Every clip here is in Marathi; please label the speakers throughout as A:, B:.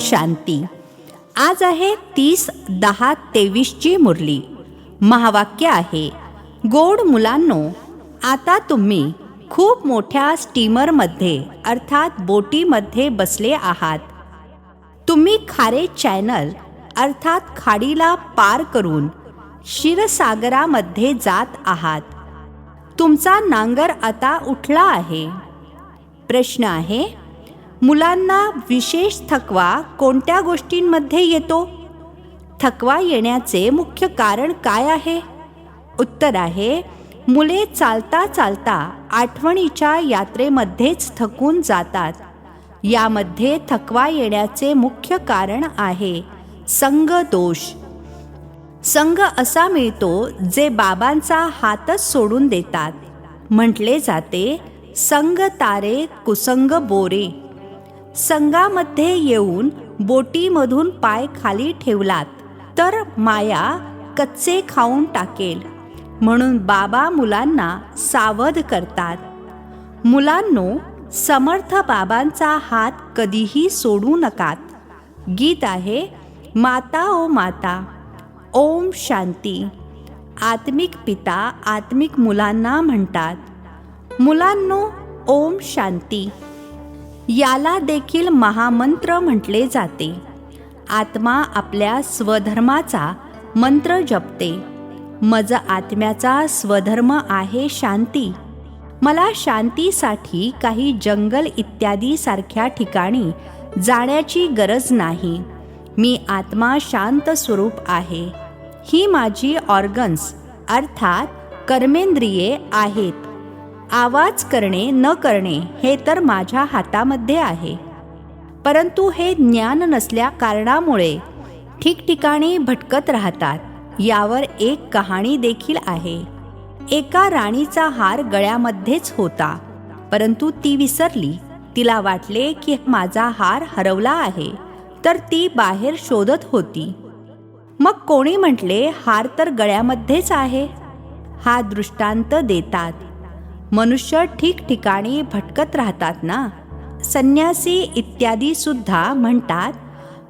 A: शांती. आज आहे 30/10/23ची मुरली. महावाक्य आहे, गोड मुलांनो, आता तुम्ही खूप मोठ्या स्टीमरमध्ये अर्थात बोटीमध्ये बसले आहात. तुम्ही खारे चॅनल अर्थात खाडीला पार करून क्षीरसागरामध्ये जात आहात. तुमचा नांगर आता उठला आहे. प्रश्न आहे, मुलांना विशेष थकवा कोणत्या गोष्टींमध्ये येतो? थकवा येण्याचे मुख्य कारण काय आहे? उत्तर आहे, मुले चालता चालता आठवणीच्या यात्रेमध्येच थकून जातात. यामध्ये थकवा येण्याचे मुख्य कारण आहे संग दोष. संग असा मिळतो जे बाबांचा हातच सोडून देतात. म्हटले जाते, संग तारे कुसंग बोरे. संगामध्ये येऊन बोटीमधून पाय खाली ठेवलात तर माया कच्चे खाऊन टाकेल. म्हणून बाबा मुलांना सावध करतात. मुलांनो, समर्थ बाबांचा हात कधीही सोडू नकात. गीत आहे, माता ओ माता, ओम शांती. आत्मिक पिता आत्मिक मुलांना म्हणतात, मुलांनो ओम शांती. याला देखील महामंत्र म्हटले जाते. आत्मा आपल्या स्वधर्माचा मंत्र जपते. मज आत्म्याचा स्वधर्म आहे शांती. मला शांतीसाठी काही जंगल इत्यादी सारख्या ठिकाणी जाण्याची गरज नाही. मी आत्मा शांत स्वरूप आहे. ही माझी ऑर्गन्स अर्थात कर्मेंद्रिये आहेत. आवाज करणे न करणे हे तर माझ्या हातामध्ये आहे. परंतु हे ज्ञान नसल्या कारणामुळे ठिकठिकाणी भटकत राहतात. यावर एक कहाणी देखील आहे. एका राणीचा हार गळ्यामध्येच होता, परंतु ती विसरली. तिला वाटले की माझा हार हरवला आहे, तर ती बाहेर शोधत होती. मग कोणी म्हटले, हार तर गळ्यामध्येच आहे. हा दृष्टांत देतात. मनुष्य ठिकठिकाणी भटकत राहतात ना. संन्यासी इत्यादी सुद्धा म्हणतात,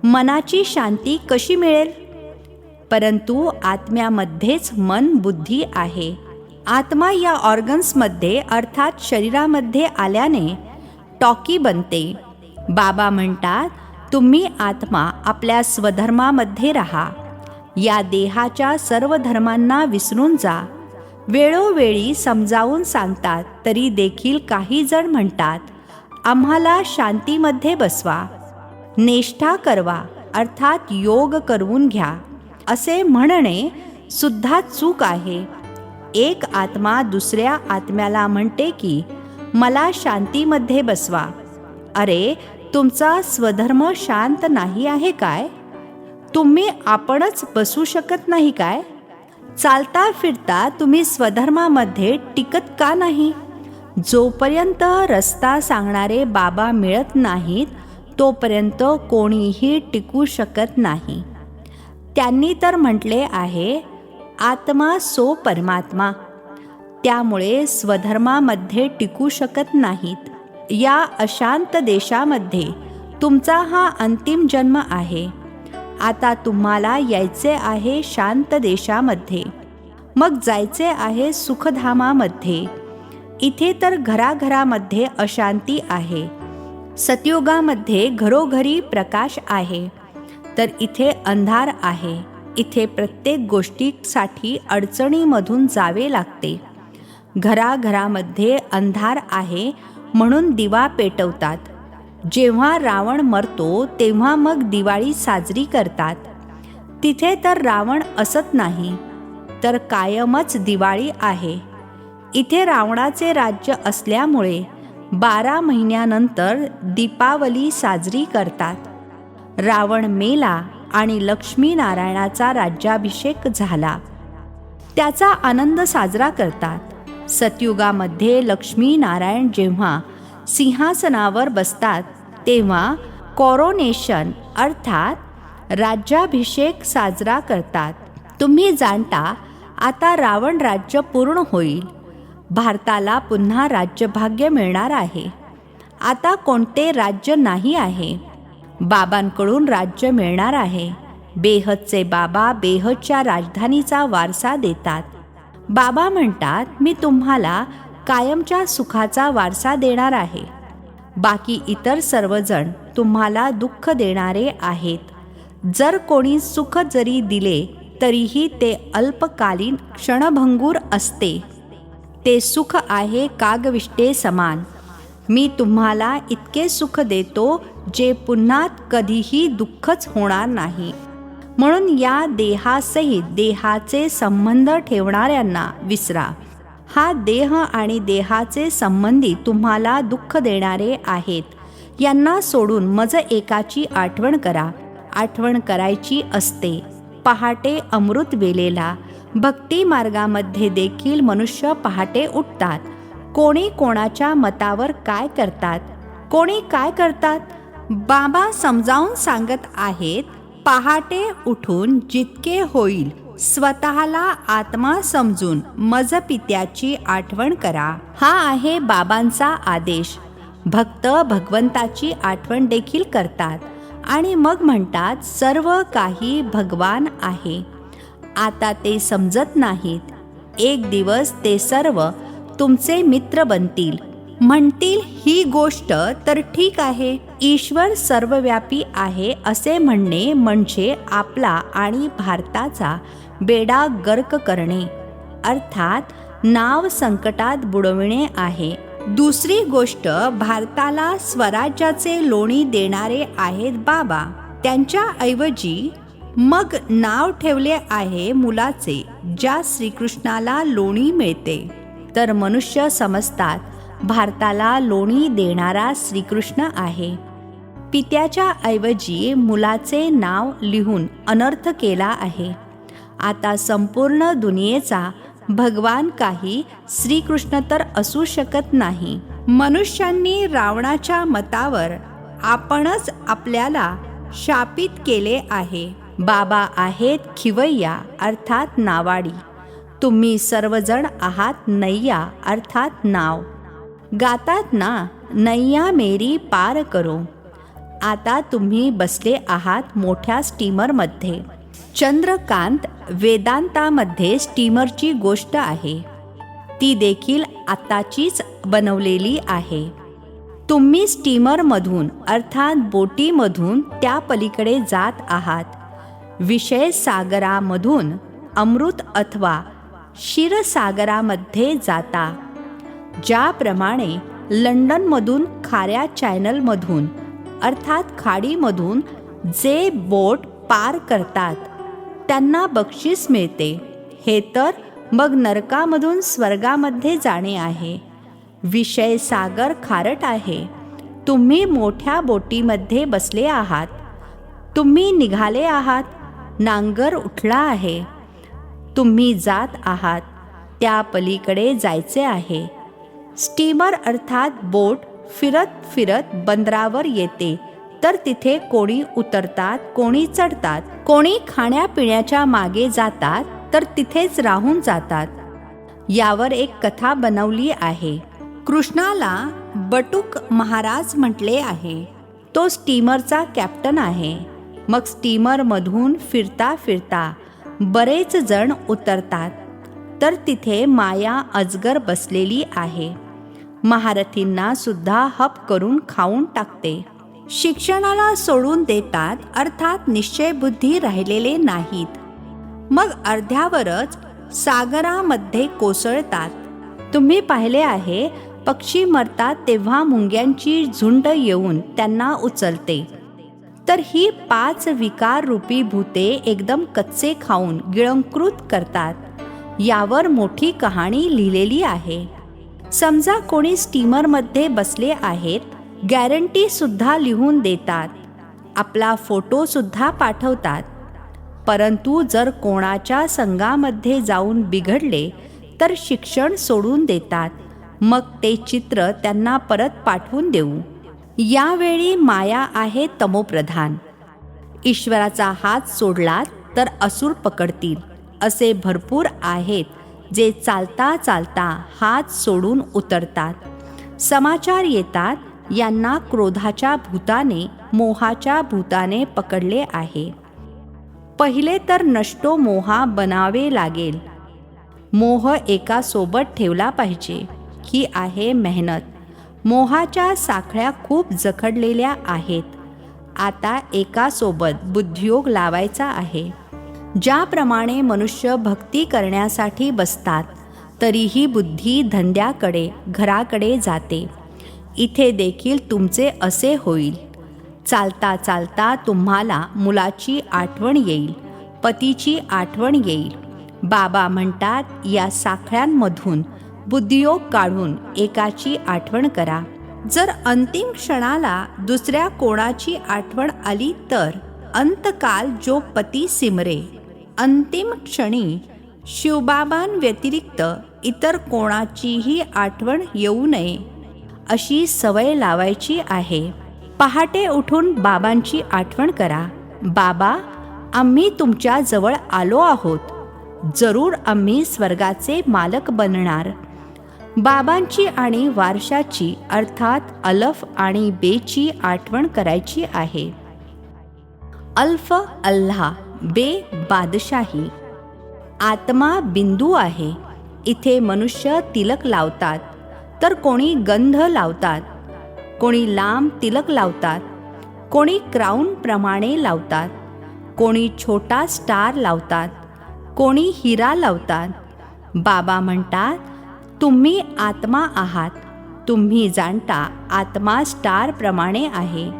A: मनाची शांती कशी मिळेल? परंतु आत्म्यामध्येच मन बुद्धी आहे. आत्मा या ऑर्गन्समध्ये अर्थात शरीरामध्ये आल्याने टॉकी बनते. बाबा म्हणतात, तुम्ही आत्मा आपल्या स्वधर्मामध्ये राहा. या देहाच्या सर्व धर्मांना विसरून जा. वेळोवेळी समजावून सांगतात तरी देखील काही जण म्हणतात, आम्हाला शांतीमध्ये बसवा, निष्ठा करवा अर्थात योग करवून घ्या. असे म्हणणे सुद्धा चूक आहे. एक आत्मा दुसऱ्या आत्म्याला म्हणते की मला शांतीमध्ये बसवा. अरे, तुमचा स्वधर्म शांत नाही आहे काय? तुम्ही आपणच बसू शकत नाही काय? चालता फिरता तुम्ही स्वधर्मामध्ये टिकत का नाही? जोपर्यंत रस्ता सांगणारे बाबा मिळत नाहीत तोपर्यंत कोणीही टिकू शकत नाही. त्यांनी तर म्हटले आहे, आत्मा सो परमात्मा. त्यामुळे स्वधर्मामध्ये टिकू शकत नाहीत. या अशांत देशामध्ये तुमचा हा अंतिम जन्म आहे. आता तुम्हाला यायचे आहे शांत देशामध्ये, मग जायचे आहे सुखधामामध्ये. इथे तर घराघरामध्ये अशांती आहे. सतयुगामध्ये घरोघरी प्रकाश आहे, तर इथे अंधार आहे. इथे प्रत्येक गोष्टीसाठी अडचणीमधून जावे लागते. घराघरामध्ये अंधार आहे म्हणून दिवा पेटवतात. जेव्हा रावण मरतो तेव्हा मग दिवाळी साजरी करतात. तिथे तर रावण असत नाही, तर कायमच दिवाळी आहे. इथे रावणाचे राज्य असल्यामुळे 12 महिन्यानंतर दीपावली साजरी करतात. रावण मेला आणि लक्ष्मीनारायणाचा राज्याभिषेक झाला. त्याचा आनंद साजरा करतात. सतयुगामध्ये लक्ष्मीनारायण जेव्हा सिंहासनावर बसतात तेव्हा कॉरोनेशन अर्थात राज्याभिषेक साजरा करतात. तुम्ही जाणता, आता रावण राज्य पूर्ण होईल. भारताला पुन्हा राज्यभाग्य मिळणार आहे. आता कोणते राज्य नाही आहे. बाबांकडून राज्य मिळणार आहे. बेहदचे बाबा बेहदच्या राजधानीचा वारसा देतात. बाबा म्हणतात, मी तुम्हाला कायमच्या सुखाचा वारसा देणार आहे. बाकी इतर सर्वजण तुम्हाला दुःख देणारे आहेत. जर कोणी सुख जरी दिले तरीही ते अल्पकालीन क्षणभंगूर असते. ते सुख आहे कागविष्टे समान. मी तुम्हाला इतके सुख देतो जे पुन्हा कधीही दुःखच होणार नाही. म्हणून या देहासहित देहाचे संबंध ठेवणाऱ्यांना विसरा. हा देह आणि देहाचे संबंधी तुम्हाला दुःख देणारे आहेत. यांना सोडून मज एकाची आठवण करा. आठवण करायची असते. पहाटे अमृत वेलेला. भक्ती मार्गामध्ये देखील मनुष्य पहाटे उठतात. कोणी कोणाच्या मतावर काय करतात, कोणी काय करतात. बाबा समजावून सांगत आहेत, पहाटे उठून जितके होईल स्वतःला आत्मा समजून मज पित्याची आठवण करा. हा आहे बाबांचा आदेश. भक्त भगवंताची आठवण देखील करतात आणि मग म्हणतात सर्व काही भगवान आहे. आता ते समजत नाहीत. एक दिवस ते सर्व तुमचे मित्र बनतील. म्हणतील ही गोष्ट तर ठीक आहे. ईश्वर सर्वव्यापी आहे असे म्हणणे म्हणजे आपला आणि भारताचा बेडा गर्क करणे, अर्थात नाव संकटात बुडविणे आहे. दुसरी गोष्ट, भारताला स्वराज्याचे लोणी देणारे आहेत बाबा. त्यांच्याऐवजी मग नाव ठेवले आहे मुलाचे, ज्या श्रीकृष्णाला लोणी मिळते. तर मनुष्य समजतात भारताला लोणी देणारा श्रीकृष्ण आहे. पित्याच्या ऐवजी मुलाचे नाव लिहून अनर्थ केला आहे. आता संपूर्ण दुनियेचा भगवान काही श्रीकृष्ण तर असू शकत नाही. मनुष्यांनी रावणाच्या मतावर आपणच आपल्याला शापित केले आहे. बाबा आहेत खिवय्या अर्थात नावाडी. तुम्ही सर्वजण आहात नैया अर्थात नाव. गातात ना, नैया मेरी पार करो. आता तुम्ही बसले आहात मोठ्या स्टीमरमध्ये. चंद्रकांत वेदांतामध्ये स्टीमरची गोष्ट आहे. ती देखील आताचीच बनवलेली आहे. तुम्ही स्टीमरमधून अर्थात बोटीमधून त्या पलीकडे जात आहात. विषय सागरामधून अमृत अथवा क्षीरसागरामध्ये जाता. ज्याप्रमाणे लंडनमधून खाऱ्या चॅनलमधून अर्थात खाडीमधून जे बोट पार करतात त्यांना बक्षीस मिळते. हे तर मग नरकामधून स्वर्गामध्ये जाणे आहे. विषय सागर खारट आहे. तुम्ही मोठ्या बोटीमध्ये बसले आहात. तुम्ही निघाले आहात. नांगर उठला आहे. तुम्ही जात आहात. त्या पलीकडे जायचे आहे. स्टीमर अर्थात बोट फिरत फिरत बंदरावर येते. तर तिथे कोणी उतरतात, कोणी चढतात, कोणी खाण्यापिण्याच्या मागे जातात तर तिथेच राहून जातात. यावर एक कथा बनवली आहे. कृष्णाला बटुक महाराज म्हटले आहे. तो स्टीमरचा कॅप्टन आहे. मग स्टीमरमधून फिरता फिरता बरेच जण उतरतात. तर तिथे माया अजगर बसलेली आहे. महारथींना सुद्धा हप करून खाऊन टाकते. शिक्षणाला सोडून देतात अर्थात निश्चयबुद्धी राहिलेले नाहीत. मग अर्ध्यावरच सागरामध्ये कोसळतात. तुम्ही पाहिले आहे, पक्षी मरतात तेव्हा मुंग्यांची झुंड येऊन त्यांना उचलते. तर ही 5 विकार रूपी भूते एकदम कच्चे खाऊन गिळंकृत करतात. यावर मोठी कहाणी लिहिलेली आहे. समजा कोणी स्टीमरमध्ये बसले आहेत, गॅरंटी सुद्धा लिहून देतात. आपला फोटो सुद्धा पाठवतात. परंतु जर कोणाच्या संघामध्ये जाऊन बिघडले तर शिक्षण सोडून देतात. मग ते चित्र त्यांना परत पाठवून देऊ. यावेळी माया आहे तमोप्रधान. ईश्वराचा हात सोडला तर असुर पकडतील. असे भरपूर आहेत जे चालता चालता हात सोडून उतरतात. समाचार येतात यांना क्रोधाच्या भूताने, मोहाच्या भूताने पकडले आहे. पहिले तर नष्टो मोहा बनावे लागेल. मोह एका सोबत ठेवला पाहिजे. ही आहे मेहनत. मोहाच्या साखळ्या खूप जखडलेल्या आहेत. आता एका सोबत बुद्धियोग लावायचा आहे. ज्याप्रमाणे मनुष्य भक्ती करण्यासाठी बसतात, तरीही बुद्धी धंद्याकडे, घराकडे जाते. इथे देखील तुमचे असे होईल. चालता चालता तुम्हाला मुलाची आठवण येईल, पतीची आठवण येईल. बाबा म्हणतात, या साखळ्यांमधून बुद्धियोग काढून एकाची आठवण करा. जर अंतिम क्षणाला दुसऱ्या कोणाची आठवण आली तर अंतकाल जो पती सिमरे. अंतिम क्षणी शिवबाबांव्यतिरिक्त इतर कोणाचीही आठवण येऊ नये अशी सवय लावायची आहे. पहाटे उठून बाबांची आठवण करा. बाबा, आम्ही तुमच्या जवळ आलो आहोत. जरूर आम्ही स्वर्गाचे मालक बनणार. बाबांची आणि वारशाची अर्थात अल्फ आणि बेची आठवण करायची आहे. अल्फ अल्लाह, बे बादशाही. आत्मा बिंदू आहे. इथे मनुष्य तिलक लावतात, तर कोणी गंध लावतात, कोणी लांब तिलक लावतात, कोणी क्राऊन प्रमाणे लावतात, कोणी छोटा स्टार लावतात, कोणी हिरा लावतात. बाबा म्हणतात, तुम्ही आत्मा आहात. तुम्ही जाणता आत्मा स्टार प्रमाणे आहे.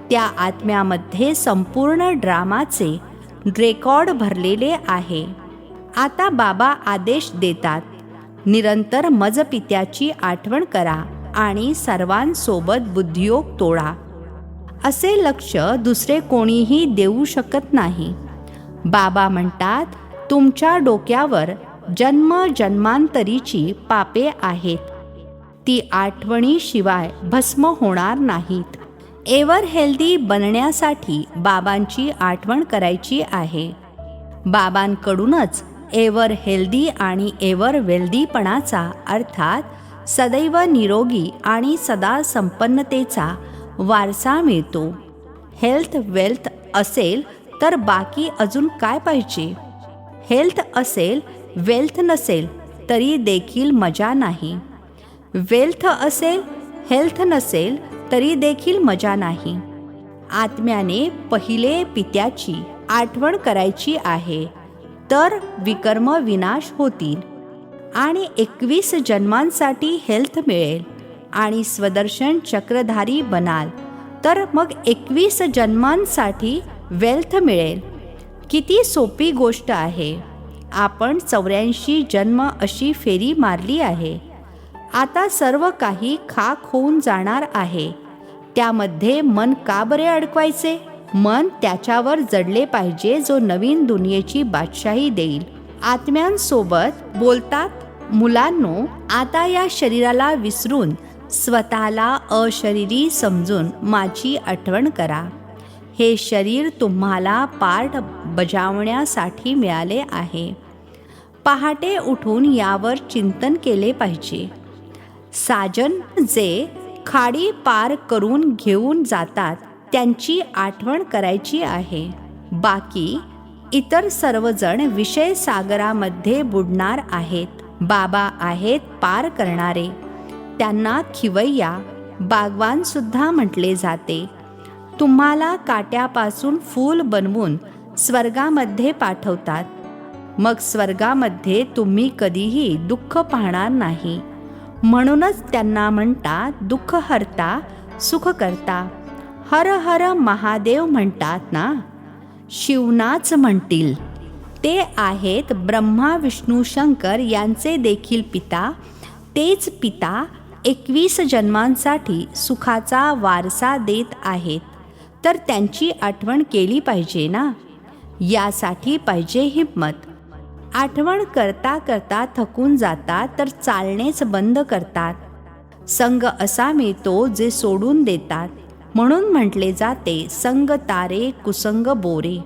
A: त्या आत्म्यामध्ये संपूर्ण ड्रामाचे रेकॉर्ड भरलेले आहे. आता बाबा आदेश देतात, निरंतर मजपित्याची आठवण करा आणि सर्वांसोबत बुद्धियोग तोडा. असे लक्ष दुसरे कोणीही देऊ शकत नाही. बाबा म्हणतात, तुमच्या डोक्यावर जन्मजन्मांतरीची पापे आहेत. ती आठवणीशिवाय भस्म होणार नाहीत. एव्हर हेल्दी बनण्यासाठी बाबांची आठवण करायची आहे. बाबांकडूनच एव्हर हेल्दी आणि एव्हर वेल्दीपणाचा अर्थात सदैव निरोगी आणि सदा संपन्नतेचा वारसा मिळतो. हेल्थ वेल्थ असेल तर बाकी अजून काय पाहिजे? हेल्थ असेल, वेल्थ नसेल तरी देखील मजा नाही. वेल्थ असेल, हेल्थ नसेल तरी देखील मजा नाही. आत्म्याने पहिले पित्याची आठवण करायची आहे, तर विकर्म विनाश होतील आणि 21 जन्मांसाठी हेल्थ मिळेल आणि स्वदर्शन चक्रधारी बनाल, तर मग 21 जन्मांसाठी वेल्थ मिळेल. किती सोपी गोष्ट आहे. आपण 84 जन्म अशी फेरी मारली आहे. आता सर्व काही खाक होऊन जाणार आहे. त्यामध्ये मन का बरे अडकवायचे? मन त्याच्यावर जडले पाहिजे जो नवीन दुनियेची बादशाही देईल. आत्म्यांसोबत बोलतात, मुलांनो, आता या शरीराला विसरून स्वतःला अशरीरी समजून माझी आठवण करा. हे शरीर तुम्हाला पार्ट बजावण्यासाठी मिळाले आहे. पहाटे उठून यावर चिंतन केले पाहिजे. साजन जे खाडी पार करून घेऊन जातात त्यांची आठवण करायची आहे. बाकी इतर सर्वजण विषय सागरामध्ये बुडणार आहेत. बाबा आहेत पार करणारे. त्यांना खिवय्या, बागवान सुद्धा म्हटले जाते. तुम्हाला काट्यापासून फूल बनवून स्वर्गामध्ये पाठवतात. मग स्वर्गामध्ये तुम्ही कधीही दुःख पाहणार नाही. म्हणूनच त्यांना म्हणतात दुःख हरता, सुख करता. हर हर महादेव म्हणतात ना, शिवनाच म्हणतील. ते आहेत ब्रह्मा विष्णू शंकर यांचे देखील पिता. तेच पिता 21 जन्मांसाठी सुखाचा वारसा देत आहेत. तर त्यांची आठवण केली पाहिजे ना. यासाठी पाहिजे हिम्मत. आठवण करता करता थकून जातात तर चालणेच बंद करतात. संग असा मिळतो जे सोडून देतात. म्हणून म्हटले जाते संग तारे कुसंग बोरे.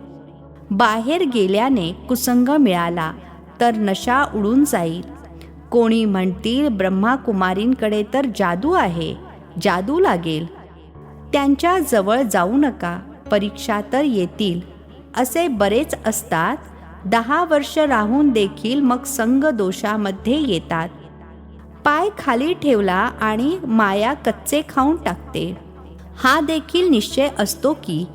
A: बाहेर गेल्याने कुसंग मिळाला तर नशा उडून जाईल. कोणी म्हणतील ब्रह्माकुमारींकडे तर जादू आहे. जादू लागेल. त्यांच्या जवळ जाऊ नका, परीक्षा तर येतील. असे बरेच असतात. 10 वर्ष राहून देखील मग संग दोषामध्ये येतात. पाय खाली ठेवला आणि माया कच्चे खाऊन टाकते. हा देखील निश्चय असतो की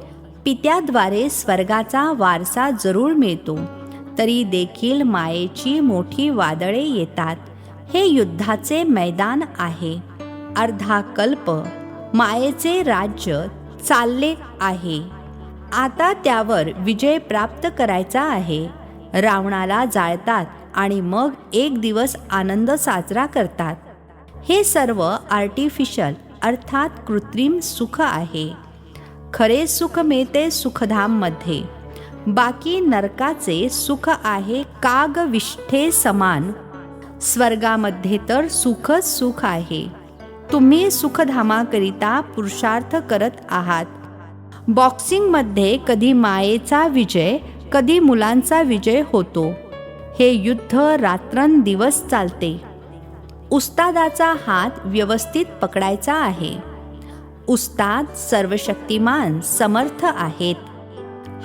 A: पित्याद्वारे स्वर्गाचा वारसा जरूर मिळतो, तरी देखील मायेची मोठी वादळे येतात. हे युद्धाचे मैदान आहे. अर्धा कल्प मायेचे राज्य चालले आहे. आता त्यावर विजय प्राप्त करायचा आहे. रावणाला जाळतात आणि मग एक दिवस आनंद साजरा करतात. हे सर्व आर्टिफिशियल अर्थात कृत्रिम सुख आहे. खरे सुख मिळते सुखधाममध्ये. बाकी नरकाचे सुख आहे कागविष्ठे समान. स्वर्गामध्ये तर सुखच सुख आहे. तुम्ही सुखधामाकरिता पुरुषार्थ करत आहात. बॉक्सिंगमध्ये कधी मायेचा विजय, कधी मुलांचा विजय होतो. हे युद्ध रात्रंदिवस चालते. उस्तादाचा हात व्यवस्थित पकडायचा आहे. उस्ताद सर्वशक्तिमान समर्थ आहेत.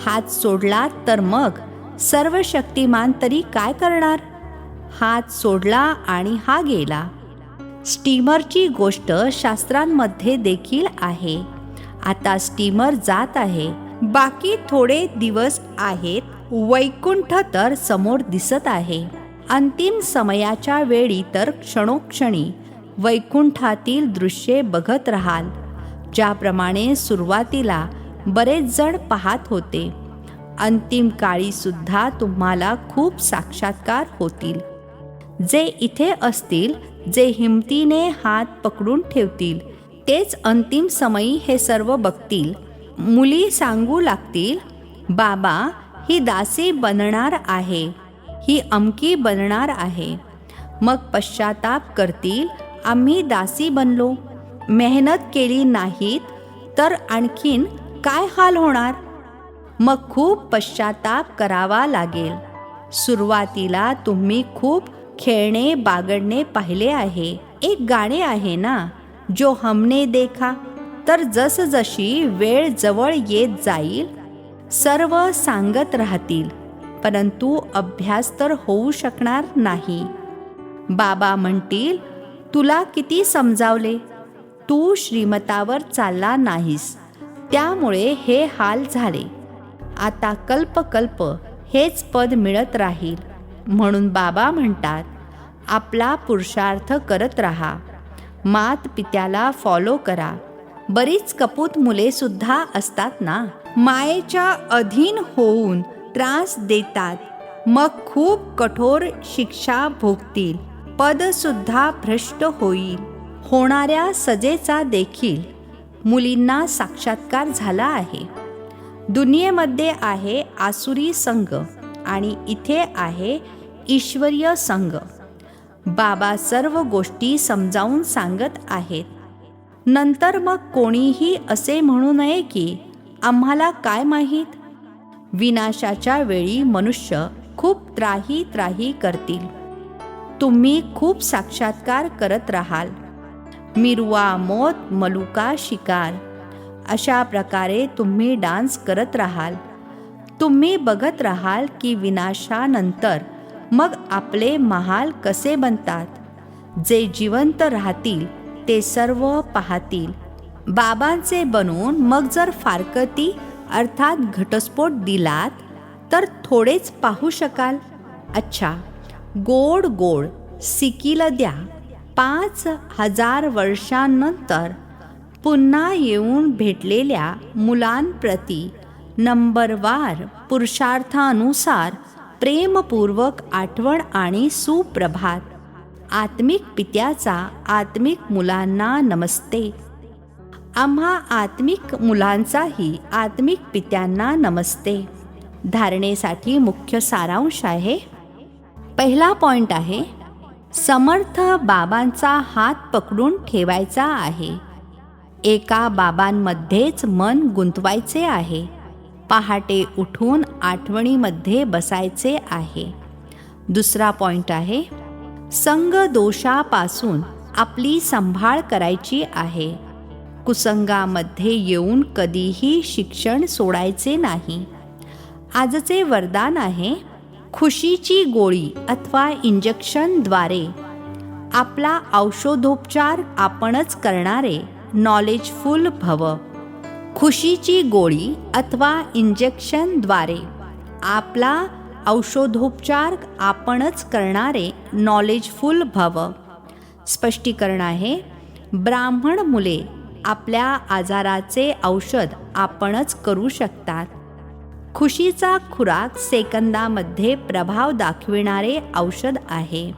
A: हात सोडला तर मग सर्वशक्तिमान तरी काय करणार? हात सोडला आणि हा गेला. स्टीमरची गोष्ट शास्त्रांमध्ये देखील आहे. आता स्टीमर जात आहे. बाकी थोडे दिवस आहेत. वैकुंठ तर समोर दिसत आहे. अंतिम समयाच्या वेळी तर क्षणोक्षणी वैकुंठातील दृश्ये बघत राहाल. ज्याप्रमाणे सुरुवातीला बरेच जण पाहत होते, अंतिम काळी सुद्धा तुम्हाला खूप साक्षात्कार होतील. जे इथे असतील, जे हिमतीने हात पकडून ठेवतील, तेच अंतिम समयी हे सर्व बघतील. मुली सांगू लागतील, बाबा ही दासी बनणार आहे, ही अमकी बनणार आहे. मग पश्चाताप करतील, आम्ही दासी बनलो. मेहनत केली नाहीत तर आणखीन काय हाल होणार? मग खूप पश्चाताप करावा लागेल. सुरुवातीला तुम्ही खूप खेळणे बागडणे पाहिले आहे. एक गाणे आहे ना, जो हमने देखा. तर जसजशी वेळ जवळ येत जाईल सर्व सांगत राहतील, परंतु अभ्यास तर होऊ शकणार नाही. बाबा म्हणतील, तुला किती समजावले, तू श्रीमतावर चालला नाहीस, त्यामुळे हे हाल झाले. आता कल्पकल्प हेच पद मिळत राहील. म्हणून बाबा म्हणतात, आपला पुरुषार्थ करत राहा. मात पित्याला फॉलो करा. बरीच कपूत मुले सुद्धा असतात ना, मायेच्या अधीन होऊन त्रास देतात. मग खूप कठोर शिक्षा भोगतील. पद सुद्धा भ्रष्ट होईल. होणाऱ्या सजेचा देखील मुलींना साक्षात्कार झाला आहे. दुनियेमध्ये आहे आसुरी संघ आणि इथे आहे ईश्वरीय संघ. बाबा सर्व गोष्टी समजावून सांगत आहेत. नंतर मग कोणीही असे म्हणू नये की आम्हाला काय माहीत. विनाशाच्या वेळी मनुष्य खूप त्राही करतील. तुम्ही खूप साक्षात्कार करत राहाल. मिरवा मोत मलुका शिकार, अशा प्रकारे तुम्ही डान्स करत राहाल. तुम्ही बघत राहाल की विनाशानंतर मग आपले महाल कसे बनतात. जे जिवंत राहतील ते सर्व पाहतील. बाबांचे बनून मग जर फारकती अर्थात घटस्फोट दिलात तर थोडेच पाहू शकाल. अच्छा, गोड गोड सिकील द्या. 5000 वर्षांनंतर पुन्हा येऊन भेटलेल्या मुलांप्रती नंबरवार पुरुषार्थानुसार प्रेमपूर्वक आठवण आणि सुप्रभात. आत्मिक पित्याचा आत्मिक मुलांना नमस्ते. आम्हा आत्मिक मुलांचाही आत्मिक पित्यांना नमस्ते. धारणेसाठी मुख्य सारांश आहे. पहिला पॉइंट आहे, समर्थ बाबांचा हात पकडून ठेवायचा आहे. एका बाबांमध्येच मन गुंतवायचे आहे. पहाटे उठून आठवणीमध्ये बसायचे आहे. दुसरा पॉइंट आहे, संग दोषापासून आपली संभाळ करायची आहे. कुसंगामध्ये येऊन कधीही शिक्षण सोडायचे नाही. आजचे वरदान आहे, खुशीची गोळी अथवा इंजेक्शनद्वारे आपला औषधोपचार आपणच करणारे नॉलेजफुल भव. खुशीची गोळी अथवा इंजेक्शनद्वारे आपला औषधोपचार आपणच करणारे नॉलेजफुल भव. स्पष्टीकरण आहे, ब्राह्मण मुले आपल्या आजाराचे औषध आपणच करू शकतात. खुशीचा खुराक सेकंदामध्ये प्रभाव दाखविणारे औषध आहे.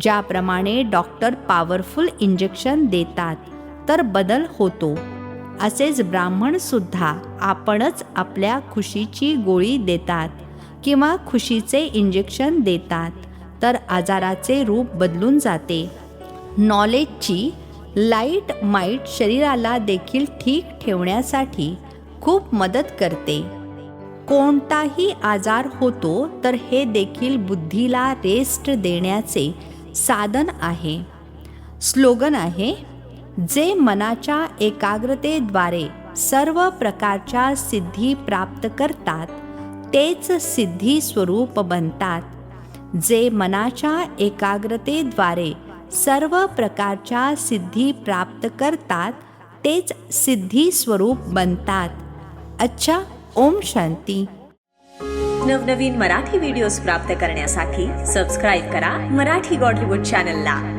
A: ज्याप्रमाणे डॉक्टर पॉवरफुल इंजेक्शन देतात तर बदल होतो, असेच ब्राह्मणसुद्धा आपणच आपल्या खुशीची गोळी देतात किंवा खुशीचे इंजेक्शन देतात तर आजाराचे रूप बदलून जाते. नॉलेजची लाईट माईट शरीराला देखील ठीक ठेवण्यासाठी खूप मदत करते. कोणताही आजार होतो तर हे देखील बुद्धीला रेस्ट देण्याचे साधन आहे. स्लोगन आहे, जे मनाच्या एकाग्रतेद्वारे सर्व प्रकारच्या सिद्धी प्राप्त करतात तेच सिद्धी स्वरूप बनतात. जे मनाच्या एकाग्रतेद्वारे सर्व प्रकारच्या सिद्धी प्राप्त करतात तेच सिद्धी स्वरूप बनतात. अच्छा, ओम शांती.
B: नवनवीन मराठी व्हिडिओज प्राप्त करण्यासाठी सबस्क्राईब करा मराठी गॉडलीवूड चॅनलला.